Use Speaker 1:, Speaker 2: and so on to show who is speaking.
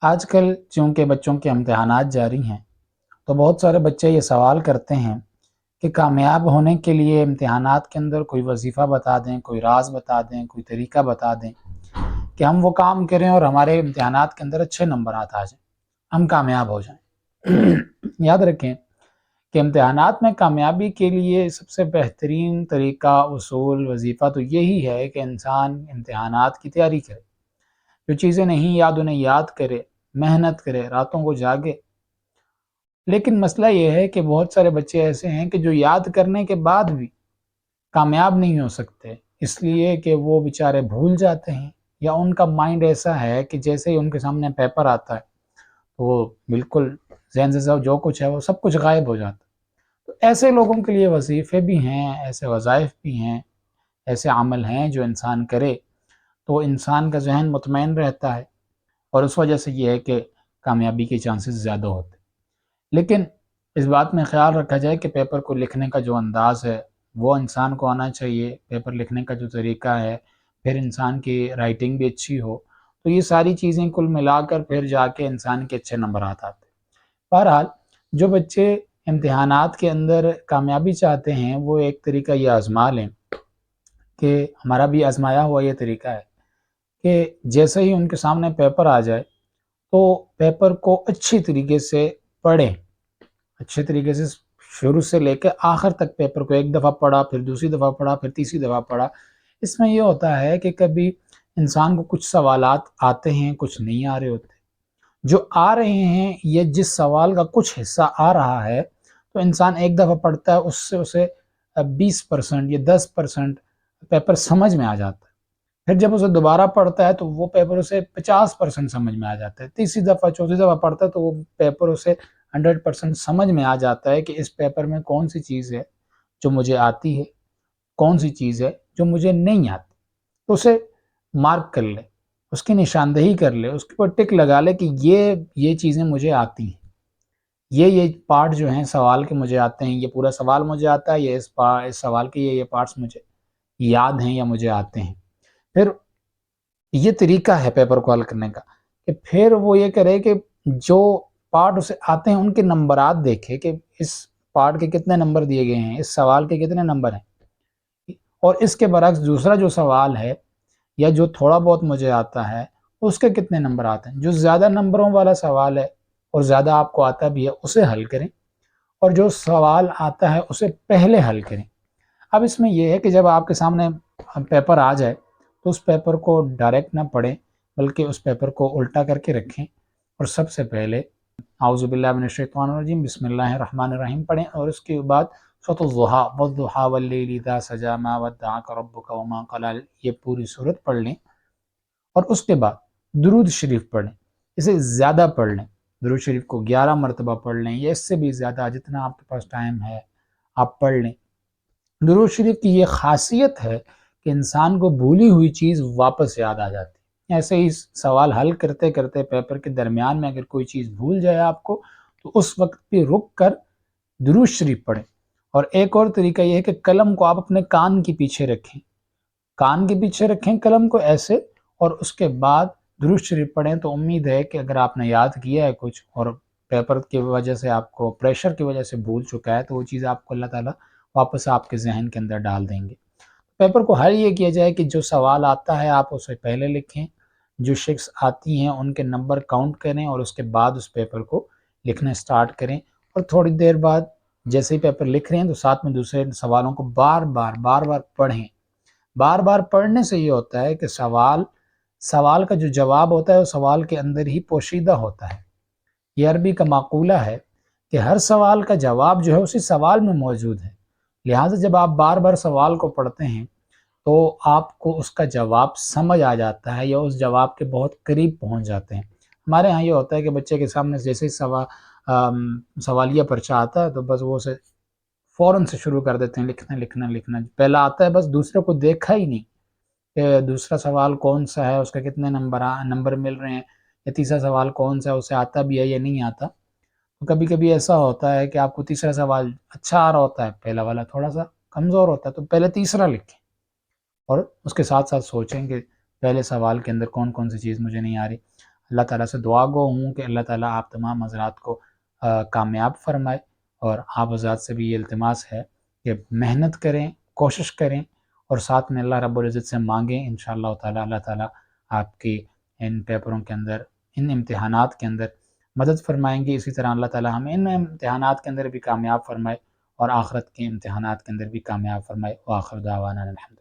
Speaker 1: آج کل چونکہ بچوں کے امتحانات جاری ہیں تو بہت سارے بچے یہ سوال کرتے ہیں کہ کامیاب ہونے کے لیے امتحانات کے اندر کوئی وظیفہ بتا دیں، کوئی راز بتا دیں، کوئی طریقہ بتا دیں کہ ہم وہ کام کریں اور ہمارے امتحانات کے اندر اچھے نمبرات آ جائیں، ہم کامیاب ہو جائیں۔ یاد رکھیں کہ امتحانات میں کامیابی کے لیے سب سے بہترین طریقہ، اصول، وظیفہ تو یہی ہے کہ انسان امتحانات کی تیاری کرے، جو چیزیں نہیں یاد انہیں یاد کرے، محنت کرے، راتوں کو جاگے۔ لیکن مسئلہ یہ ہے کہ بہت سارے بچے ایسے ہیں کہ جو یاد کرنے کے بعد بھی کامیاب نہیں ہو سکتے، اس لیے کہ وہ بیچارے بھول جاتے ہیں، یا ان کا مائنڈ ایسا ہے کہ جیسے ہی ان کے سامنے پیپر آتا ہے تو وہ بالکل ذہن سے جو کچھ ہے وہ سب کچھ غائب ہو جاتا ہے۔ تو ایسے لوگوں کے لیے وظیفے بھی ہیں، ایسے وظائف بھی ہیں، ایسے عمل ہیں جو انسان کرے تو انسان کا ذہن مطمئن رہتا ہے، اور اس وجہ سے یہ ہے کہ کامیابی کے چانسز زیادہ ہوتے ہیں۔ لیکن اس بات میں خیال رکھا جائے کہ پیپر کو لکھنے کا جو انداز ہے وہ انسان کو آنا چاہیے، پیپر لکھنے کا جو طریقہ ہے، پھر انسان کی رائٹنگ بھی اچھی ہو، تو یہ ساری چیزیں کل ملا کر پھر جا کے انسان کے اچھے نمبرات آتے ہیں۔ بہرحال جو بچے امتحانات کے اندر کامیابی چاہتے ہیں وہ ایک طریقہ یہ آزما لیں، کہ ہمارا بھی آزمایا ہوا یہ طریقہ ہے کہ جیسے ہی ان کے سامنے پیپر آ جائے تو پیپر کو اچھی طریقے سے پڑھیں، اچھے طریقے سے شروع سے لے کے آخر تک پیپر کو ایک دفعہ پڑھا، پھر دوسری دفعہ پڑھا، پھر تیسری دفعہ پڑھا۔ اس میں یہ ہوتا ہے کہ کبھی انسان کو کچھ سوالات آتے ہیں، کچھ نہیں آ رہے ہوتے، جو آ رہے ہیں یا جس سوال کا کچھ حصہ آ رہا ہے تو انسان ایک دفعہ پڑھتا ہے، اس سے اسے 20% یا 10% پیپر سمجھ میں آ جاتا ہے۔ پھر جب اسے دوبارہ پڑھتا ہے تو وہ پیپر اسے 50% سمجھ میں آ جاتا ہے، تیسری دفعہ چوتھی دفعہ پڑھتا ہے تو وہ پیپر اسے 100% سمجھ میں آ جاتا ہے کہ اس پیپر میں کون سی چیز ہے جو مجھے آتی ہے، کون سی چیز ہے جو مجھے نہیں آتی، تو اسے مارک کر لے، اس کی نشاندہی کر لے، اس کے اوپر ٹک لگا لے کہ یہ چیزیں مجھے آتی ہیں، یہ پارٹ جو ہیں سوال کے مجھے آتے ہیں، یہ پورا سوال مجھے آتا ہے، یہ اس سوال کے یہ پارٹس مجھے یاد ہیں یا مجھے آتے ہیں۔ پھر یہ طریقہ ہے پیپر کو حل کرنے کا کہ پھر وہ یہ کرے کہ جو پارٹ اسے آتے ہیں ان کے نمبرات دیکھے کہ اس پارٹ کے کتنے نمبر دیے گئے ہیں، اس سوال کے کتنے نمبر ہیں، اور اس کے برعکس دوسرا جو سوال ہے یا جو تھوڑا بہت مجھے آتا ہے اس کے کتنے نمبر آتے ہیں۔ جو زیادہ نمبروں والا سوال ہے اور زیادہ آپ کو آتا بھی ہے اسے حل کریں، اور جو سوال آتا ہے اسے پہلے حل کریں۔ اب اس میں یہ ہے کہ جب آپ کے سامنے پیپر آ جائے تو اس پیپر کو ڈائریکٹ نہ پڑھیں، بلکہ اس پیپر کو الٹا کر کے رکھیں، اور سب سے پہلے اعوذ باللہ من الشیطان الرجیم بسم اللہ الرحمن الرحیم پڑھیں، اور اس کے بعد سورۃ الضحیٰ والضحیٰ واللیل اذا سجی ما ودعک ربک وما قلی، یہ پوری سورت پڑھ لیں، اور اس کے بعد درود شریف پڑھ لیں۔ اسے زیادہ پڑھ لیں، درود شریف کو 11 مرتبہ پڑھ لیں یا اس سے بھی زیادہ، جتنا آپ کے پاس ٹائم ہے آپ پڑھ لیں۔ درود شریف کی یہ خاصیت ہے کہ انسان کو بھولی ہوئی چیز واپس یاد آ جاتی ہے۔ ایسے ہی سوال حل کرتے کرتے پیپر کے درمیان میں اگر کوئی چیز بھول جائے آپ کو تو اس وقت پہ رک کر درود شریف پڑھیں۔ اور ایک اور طریقہ یہ ہے کہ قلم کو آپ اپنے کان کے پیچھے رکھیں، کان کے پیچھے رکھیں قلم کو ایسے، اور اس کے بعد درود شریف پڑھیں۔ تو امید ہے کہ اگر آپ نے یاد کیا ہے کچھ اور پیپر کی وجہ سے آپ کو پریشر کی وجہ سے بھول چکا ہے تو وہ چیز آپ کو اللہ تعالیٰ واپس آپ کے ذہن کے اندر ڈال دیں گے۔ پیپر کو حل یہ کیا جائے کہ جو سوال آتا ہے آپ اسے پہلے لکھیں، جو شکس آتی ہیں ان کے نمبر کاؤنٹ کریں، اور اس کے بعد اس پیپر کو لکھنا سٹارٹ کریں، اور تھوڑی دیر بعد جیسے ہی پیپر لکھ رہے ہیں تو ساتھ میں دوسرے سوالوں کو بار بار پڑھیں۔ بار بار پڑھنے سے یہ ہوتا ہے کہ سوال کا جو جواب ہوتا ہے وہ سوال کے اندر ہی پوشیدہ ہوتا ہے۔ یہ عربی کا مقولہ ہے کہ ہر سوال کا جواب جو ہے اسی سوال میں موجود ہے، لہٰذا جب آپ بار بار سوال کو پڑھتے ہیں تو آپ کو اس کا جواب سمجھ آ جاتا ہے یا اس جواب کے بہت قریب پہنچ جاتے ہیں۔ ہمارے ہاں یہ ہوتا ہے کہ بچے کے سامنے جیسے ہی سوالیہ پرچہ آتا ہے تو بس وہ اسے فوراً سے شروع کر دیتے ہیں لکھنا، پہلا آتا ہے بس دوسرے کو دیکھا ہی نہیں کہ دوسرا سوال کون سا ہے، اس کا کتنے نمبر مل رہے ہیں، یا تیسرا سوال کون سا ہے، اسے آتا بھی ہے یا نہیں آتا۔ تو کبھی کبھی ایسا ہوتا ہے کہ آپ کو تیسرا سوال اچھا آ رہا ہوتا ہے، پہلا والا تھوڑا سا کمزور ہوتا ہے، تو پہلے تیسرا لکھیں اور اس کے ساتھ ساتھ سوچیں کہ پہلے سوال کے اندر کون کون سی چیز مجھے نہیں آ رہی۔ اللہ تعالیٰ سے دعا گو ہوں کہ اللہ تعالیٰ آپ تمام حضرات کو کامیاب فرمائے، اور آپ حضرات سے بھی یہ التماس ہے کہ محنت کریں، کوشش کریں، اور ساتھ میں اللہ رب العزت سے مانگیں، انشاءاللہ تعالیٰ اللہ تعالیٰ آپ کی ان پیپروں کے اندر، ان امتحانات کے اندر مدد فرمائیں گے۔ اسی طرح اللہ تعالیٰ ہمیں ان امتحانات کے اندر بھی کامیاب فرمائے اور آخرت کے امتحانات کے اندر بھی کامیاب فرمائے۔ وآخر دعوانا الحمد